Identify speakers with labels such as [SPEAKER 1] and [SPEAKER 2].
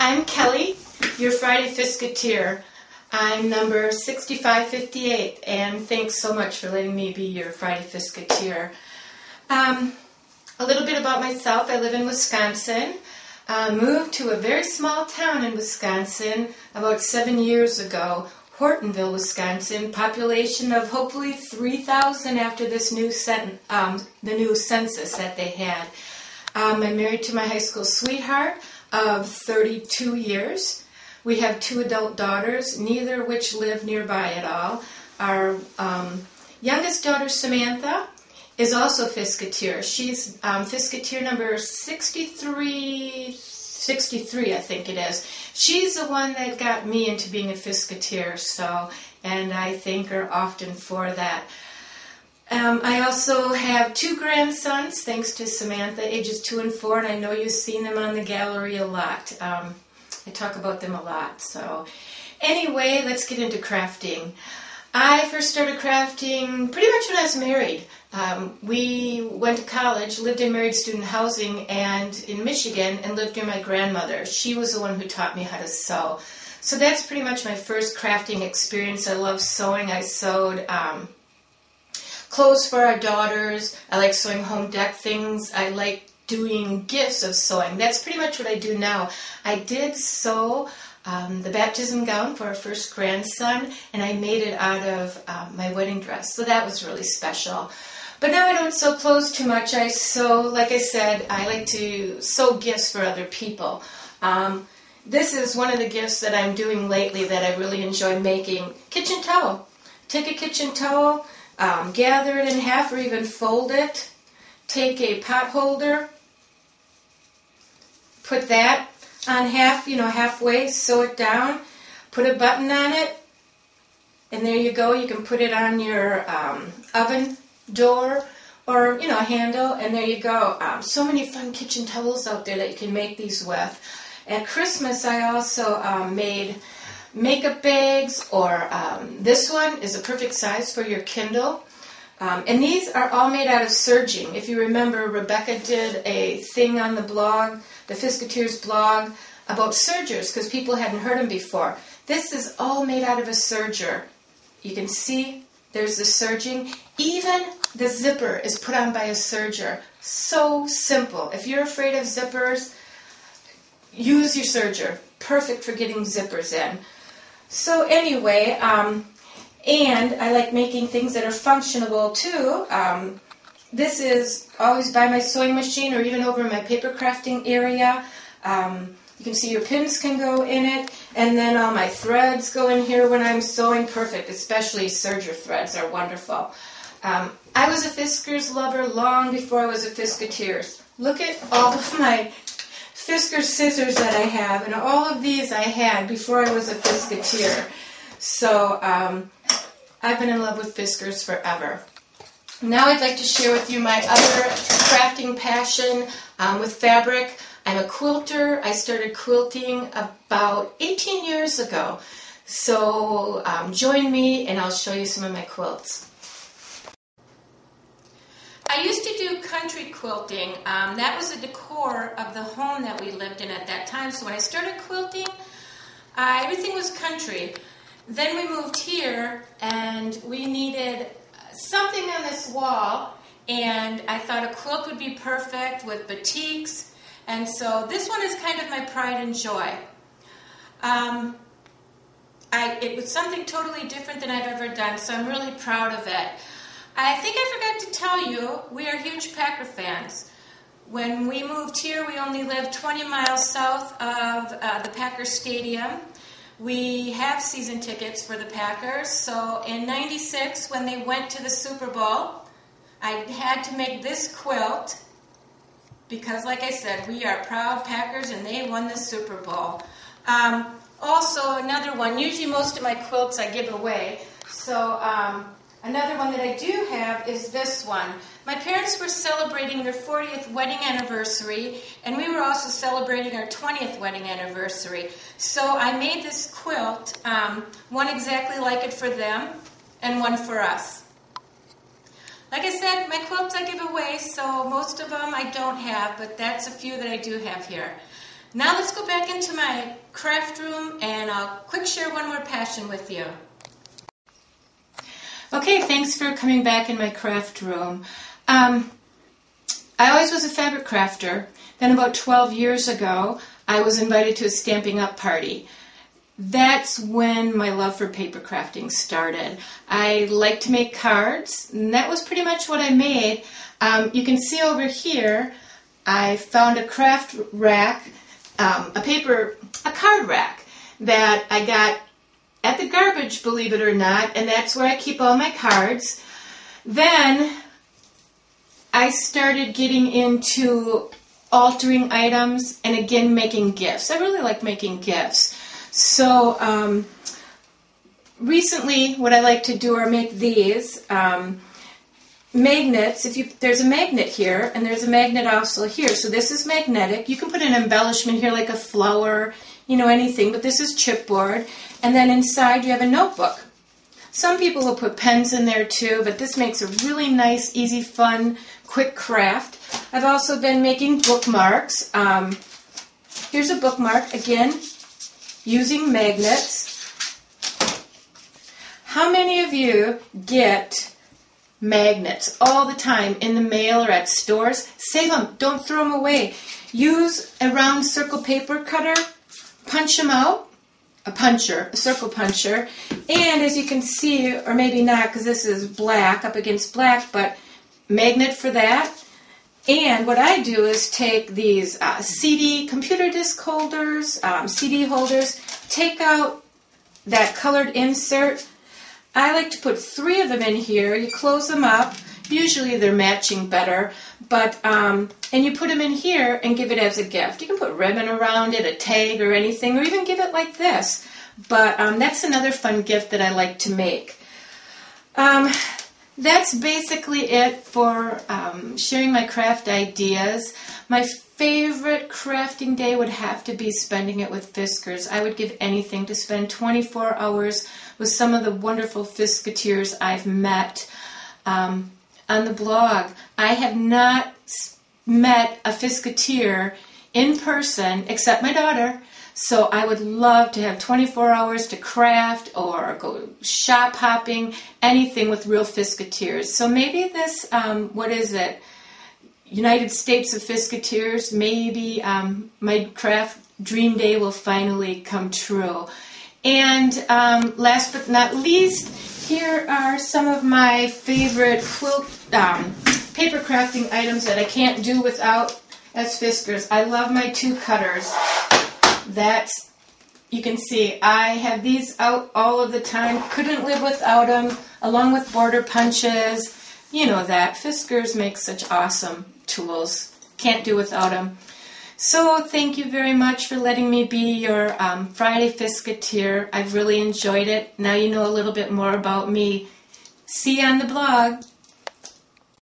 [SPEAKER 1] I'm Kelly, your Friday Fisketeer. I'm number 6558, and thanks so much for letting me be your Friday Fisketeer. A little bit about myself. I live in Wisconsin. Moved to a very small town in Wisconsin about 7 years ago, Hortonville, Wisconsin. Population of hopefully 3,000 after this new the new census that they had. I'm married to my high school sweetheart of 32 years. We have 2 adult daughters, neither of which live nearby at all. Our youngest daughter, Samantha, is also Fisketeer. She's Fisketeer number 63, I think it is. She's the one that got me into being a Fisketeer, and I thank her often for that. I also have 2 grandsons, thanks to Samantha, ages 2 and 4, and I know you've seen them on the gallery a lot. I talk about them a lot. So anyway, let's get into crafting. I first started crafting pretty much when I was married. We went to college, lived in married student housing and in Michigan, and lived near my grandmother. She was the one who taught me how to sew. So that's pretty much my first crafting experience. I love sewing. I sewed clothes for our daughters. I like sewing home deck things. I like doing gifts of sewing. That's pretty much what I do now. I did sew the baptism gown for our first grandson, and I made it out of my wedding dress. So that was really special. But now I don't sew clothes too much. I sew, like I said, I like to sew gifts for other people. This is one of the gifts that I'm doing lately that I really enjoy making. Kitchen towel. Take a kitchen towel, gather it in half or even fold it. Take a pot holder, put that on halfway, sew it down, put a button on it, and there you go. You can put it on your oven door or, a handle, and there you go. So many fun kitchen towels out there that you can make these with. At Christmas, I also made makeup bags, or this one is a perfect size for your Kindle. And these are all made out of serging. If you remember, Rebecca did a thing on the blog, the Fisketeers blog, about sergers, because people hadn't heard them before. This is all made out of a serger. You can see there's the serging. Even the zipper is put on by a serger. So simple. If you're afraid of zippers, use your serger. Perfect for getting zippers in. So anyway, and I like making things that are functional too. This is always by my sewing machine or even over in my paper crafting area. You can see your pins can go in it, and then all my threads go in here when I'm sewing. Perfect, especially serger threads are wonderful. I was a Fiskars lover long before I was a Fisketeers. Look at all of my Fiskars scissors that I have, and all of these I had before I was a Fisketeer. So I've been in love with Fiskars forever. Now I'd like to share with you my other crafting passion with fabric. I'm a quilter. I started quilting about 18 years ago. So join me and I'll show you some of my quilts. I used to do country quilting. That was the decor of the home that we lived in at that time. So when I started quilting, everything was country. Then we moved here, and we needed something on this wall, and I thought a quilt would be perfect with batiks, and so this one is kind of my pride and joy. It was something totally different than I've ever done, so I'm really proud of it. I think I forgot to tell you, we are huge Packer fans. When we moved here, we only lived 20 miles south of the Packer Stadium. We have season tickets for the Packers, so in '96, when they went to the Super Bowl, I had to make this quilt because, like I said, we are proud Packers, and they won the Super Bowl. Also, another one, usually most of my quilts I give away, so another one that I do have is this one. My parents were celebrating their 40th wedding anniversary, and we were also celebrating our 20th wedding anniversary. So I made this quilt, one exactly like it for them, and one for us. Like I said, my quilts I give away, so most of them I don't have, but that's a few that I do have here. Now let's go back into my craft room and I'll quick share one more passion with you. Okay, thanks for coming back in my craft room. I always was a fabric crafter. Then about 12 years ago, I was invited to a Stampin' Up! Party. That's when my love for paper crafting started. I like to make cards, and that was pretty much what I made. You can see over here, I found a craft rack, a card rack that I got at the garbage, believe it or not, and that's where I keep all my cards. Then I started getting into altering items and again making gifts. I really like making gifts. So recently what I like to do are make these magnets. There's a magnet here and there's a magnet also here. So this is magnetic. You can put an embellishment here like a flower, anything, but this is chipboard. And then inside you have a notebook. Some people will put pens in there too, but this makes a really nice, easy, fun, quick craft. I've also been making bookmarks. Here's a bookmark, again, using magnets. How many of you get magnets all the time in the mail or at stores? Save them. Don't throw them away. Use a round circle paper cutter. Punch them out. A circle puncher. And as you can see, or maybe not because this is black up against black, but magnet for that. And what I do is take these computer disc holders, CD holders, take out that colored insert. I like to put 3 of them in here. You close them up. Usually they're matching better, but and you put them in here and give it as a gift. You can put ribbon around it, a tag or anything, or even give it like this. But that's another fun gift that I like to make. That's basically it for sharing my craft ideas. My favorite crafting day would have to be spending it with Fiskars. I would give anything to spend 24 hours with some of the wonderful Fiskateers I've met on the blog. I have not met a Fiskateer in person except my daughter. So I would love to have 24 hours to craft or go shop hopping, anything with real Fiskateers. So maybe this, United States of Fiskateers, maybe my craft dream day will finally come true. And last but not least, here are some of my favorite quilt paper crafting items that I can't do without as Fiskars. I love my 2 cutters. You can see, I have these out all of the time. Couldn't live without them, along with border punches. You know that. Fiskars make such awesome tools. Can't do without them. So thank you very much for letting me be your Friday Fiskateer. I've really enjoyed it. Now you know a little bit more about me. See you on the blog.